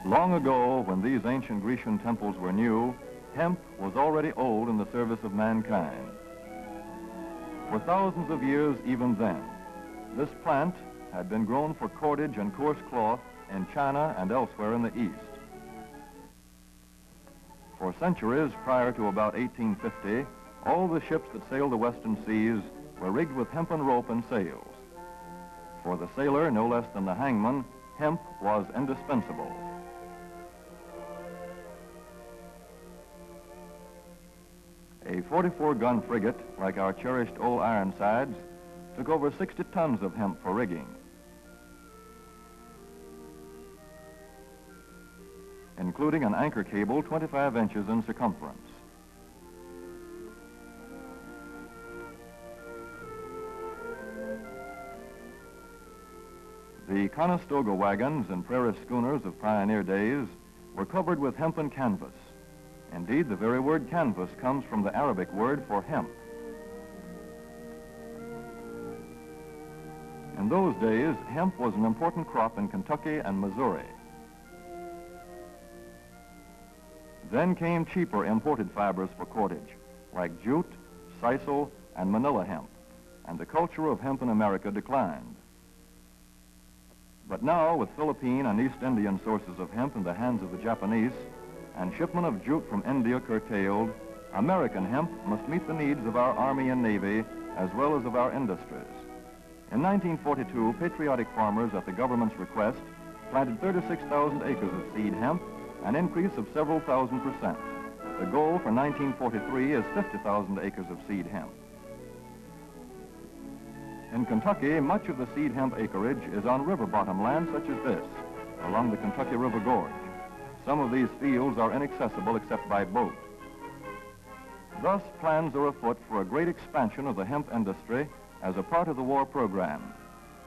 Long ago, when these ancient Grecian temples were new, hemp was already old in the service of mankind. For thousands of years even then, this plant had been grown for cordage and coarse cloth in China and elsewhere in the East. For centuries prior to about 1850, all the ships that sailed the western seas were rigged with hempen rope and sails. For the sailor, no less than the hangman, hemp was indispensable. A 44-gun frigate, like our cherished old Ironsides, took over 60 tons of hemp for rigging. Including an anchor cable 25 inches in circumference. The Conestoga wagons and prairie schooners of pioneer days were covered with hempen canvas. Indeed, the very word canvas comes from the Arabic word for hemp. In those days, hemp was an important crop in Kentucky and Missouri. Then came cheaper imported fibers for cordage, like jute, sisal, and Manila hemp, and the culture of hemp in America declined. But now, with Philippine and East Indian sources of hemp in the hands of the Japanese, and shipment of jute from India curtailed, American hemp must meet the needs of our Army and Navy as well as of our industries. In 1942, patriotic farmers at the government's request planted 36,000 acres of seed hemp, an increase of several thousand%. The goal for 1943 is 50,000 acres of seed hemp. In Kentucky, much of the seed hemp acreage is on river bottom land such as this, along the Kentucky River Gorge. Some of these fields are inaccessible except by boat. Thus, plans are afoot for a great expansion of the hemp industry as a part of the war program.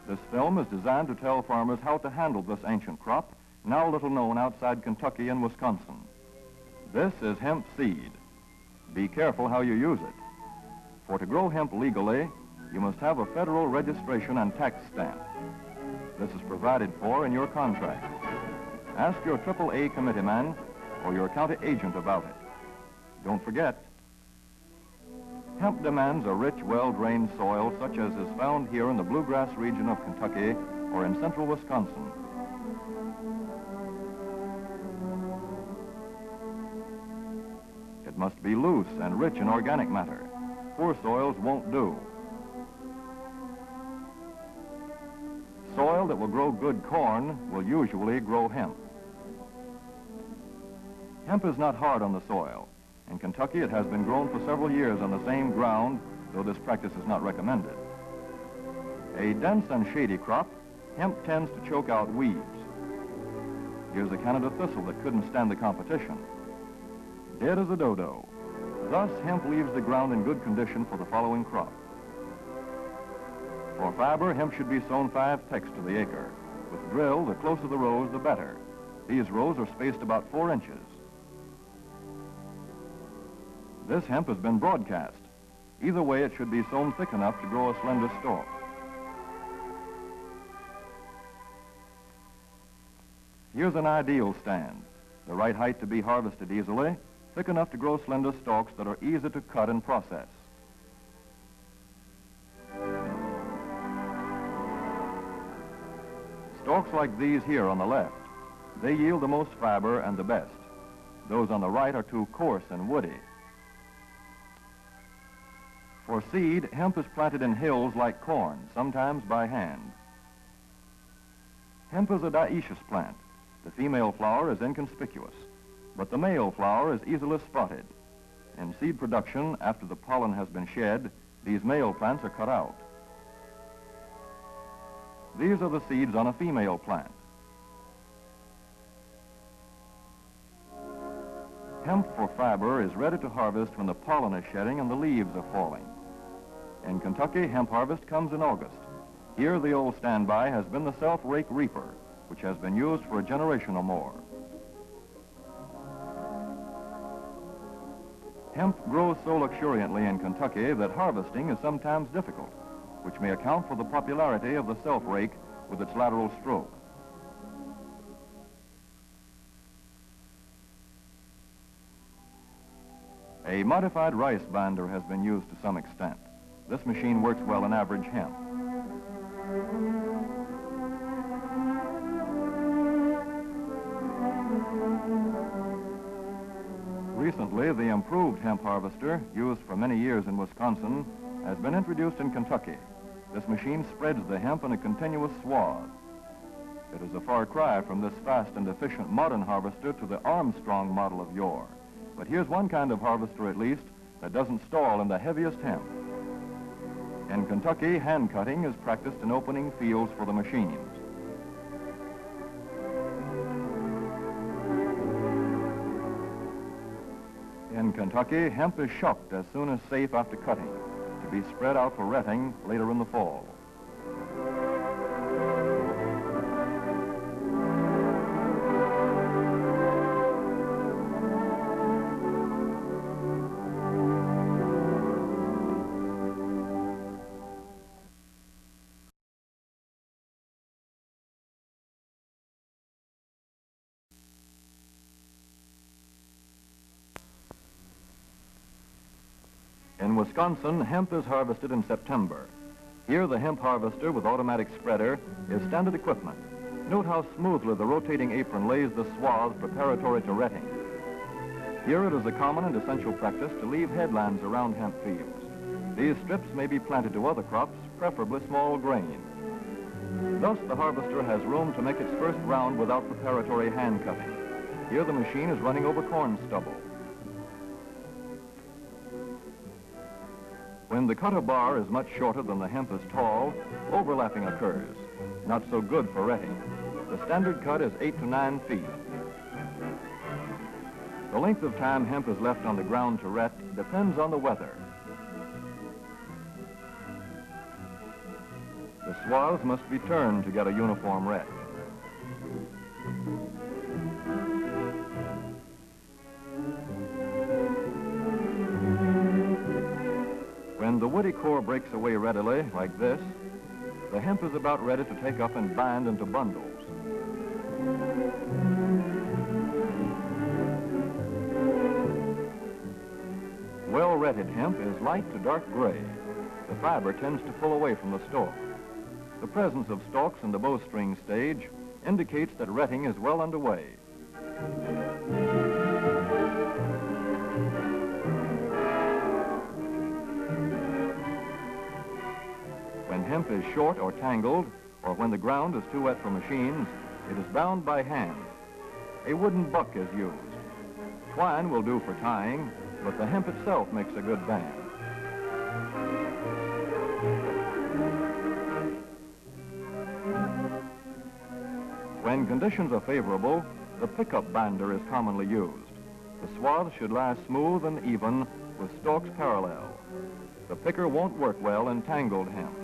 This film is designed to tell farmers how to handle this ancient crop, now little known outside Kentucky and Wisconsin. This is hemp seed. Be careful how you use it. For to grow hemp legally, you must have a federal registration and tax stamp. This is provided for in your contract. Ask your AAA committeeman or your county agent about it. Don't forget, hemp demands a rich, well-drained soil such as is found here in the bluegrass region of Kentucky or in central Wisconsin. It must be loose and rich in organic matter. Poor soils won't do. Soil that will grow good corn will usually grow hemp. Hemp is not hard on the soil. In Kentucky, it has been grown for several years on the same ground, though this practice is not recommended. A dense and shady crop, hemp tends to choke out weeds. Here's a Canada thistle that couldn't stand the competition. Dead as a dodo. Thus, hemp leaves the ground in good condition for the following crop. For fiber, hemp should be sown 5 pecks to the acre. With drill, the closer the rows, the better. These rows are spaced about 4 inches. This hemp has been broadcast. Either way, it should be sown thick enough to grow a slender stalk. Here's an ideal stand. The right height to be harvested easily, thick enough to grow slender stalks that are easy to cut and process. Stalks like these here on the left, they yield the most fiber and the best. Those on the right are too coarse and woody. For seed, hemp is planted in hills like corn, sometimes by hand. Hemp is a dioecious plant. The female flower is inconspicuous, but the male flower is easily spotted. In seed production, after the pollen has been shed, these male plants are cut out. These are the seeds on a female plant. Hemp for fiber is ready to harvest when the pollen is shedding and the leaves are falling. In Kentucky, hemp harvest comes in August. Here, the old standby has been the self-rake reaper, which has been used for a generation or more. Hemp grows so luxuriantly in Kentucky that harvesting is sometimes difficult, which may account for the popularity of the self-rake with its lateral stroke. A modified rice binder has been used to some extent. This machine works well in average hemp. Recently, the improved hemp harvester, used for many years in Wisconsin, has been introduced in Kentucky. This machine spreads the hemp in a continuous swath. It is a far cry from this fast and efficient modern harvester to the Armstrong model of yore. But here's one kind of harvester, at least, that doesn't stall in the heaviest hemp. In Kentucky, hand cutting is practiced in opening fields for the machines. In Kentucky, hemp is shucked as soon as safe after cutting, to be spread out for retting later in the fall. In Wisconsin, hemp is harvested in September. Here, the hemp harvester with automatic spreader is standard equipment. Note how smoothly the rotating apron lays the swaths preparatory to retting. Here it is a common and essential practice to leave headlands around hemp fields. These strips may be planted to other crops, preferably small grain. Thus, the harvester has room to make its first round without preparatory hand cutting. Here the machine is running over corn stubble. When the cutter bar is much shorter than the hemp is tall, overlapping occurs. Not so good for retting. The standard cut is 8 to 9 feet. The length of time hemp is left on the ground to ret depends on the weather. The swaths must be turned to get a uniform ret. When the woody core breaks away readily, like this, the hemp is about ready to take up and bind into bundles. Well-retted hemp is light to dark gray. The fiber tends to pull away from the stalk. The presence of stalks in the bowstring stage indicates that retting is well underway. When hemp is short or tangled, or when the ground is too wet for machines, it is bound by hand. A wooden buck is used. Twine will do for tying, but the hemp itself makes a good band. When conditions are favorable, the pickup binder is commonly used. The swaths should lie smooth and even with stalks parallel. The picker won't work well in tangled hemp.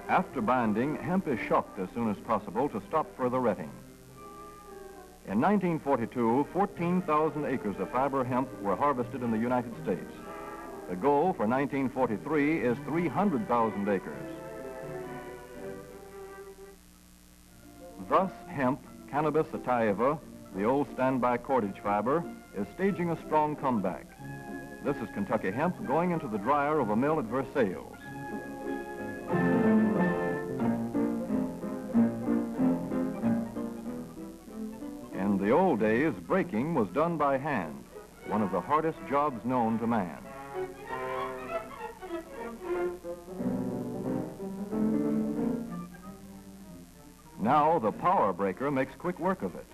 After binding, hemp is shucked as soon as possible to stop further retting. In 1942, 14,000 acres of fiber hemp were harvested in the United States. The goal for 1943 is 300,000 acres. Thus, hemp, Cannabis sativa, the old standby cordage fiber, is staging a strong comeback. This is Kentucky hemp going into the dryer of a mill at Versailles. In the old days, breaking was done by hand, one of the hardest jobs known to man. Now the power breaker makes quick work of it.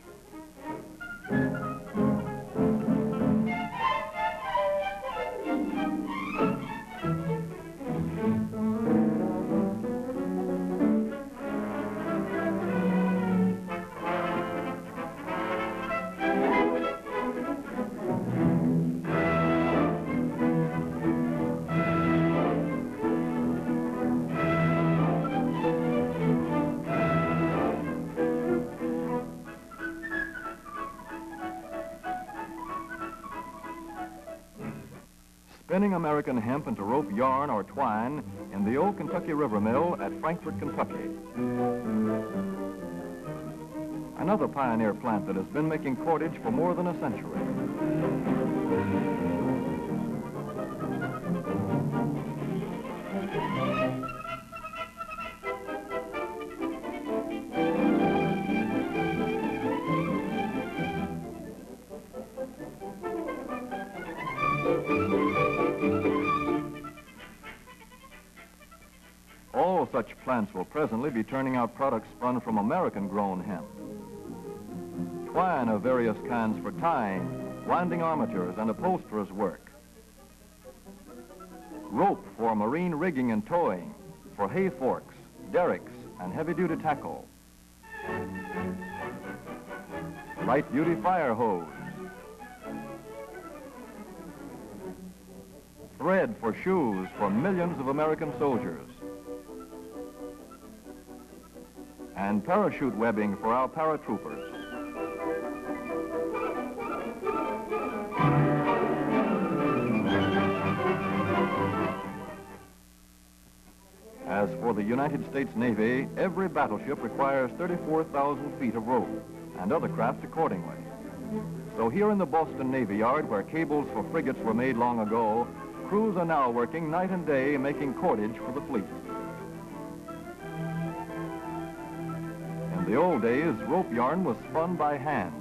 Spinning American hemp into rope yarn or twine in the old Kentucky River Mill at Frankfort, Kentucky. another pioneer plant that has been making cordage for more than a century. All such plants will presently be turning out products spun from American-grown hemp. Twine of various kinds for tying, winding armatures, and upholsterers' work. Rope for marine rigging and towing, for hay forks, derricks, and heavy-duty tackle. Light-duty fire hose. Thread for shoes for millions of American soldiers. And parachute webbing for our paratroopers. As for the United States Navy, every battleship requires 34,000 feet of rope, and other craft accordingly. So here in the Boston Navy Yard, where cables for frigates were made long ago, crews are now working night and day making cordage for the fleet. In the old days, rope yarn was spun by hand.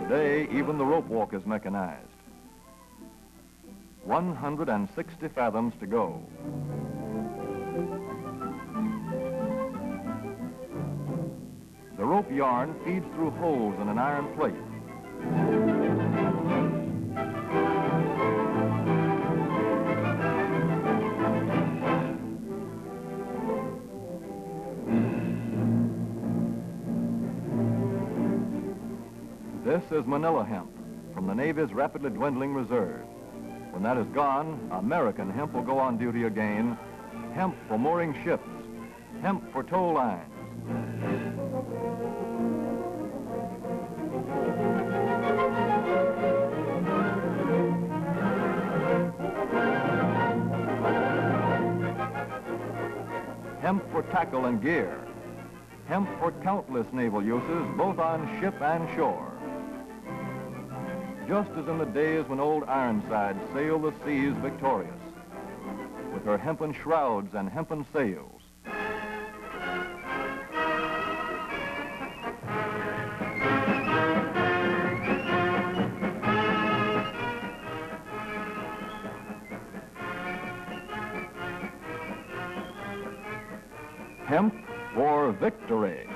Today, even the rope walk is mechanized. 160 fathoms to go. The rope yarn feeds through holes in an iron plate. This is Manila Hemp, from the Navy's rapidly dwindling reserve. When that is gone, American hemp will go on duty again. Hemp for mooring ships, hemp for tow lines. Hemp for tackle and gear. Hemp for countless naval uses, both on ship and shore. Just as in the days when old Ironside sailed the seas victorious, with her hempen shrouds and hempen sails. Hemp for victory.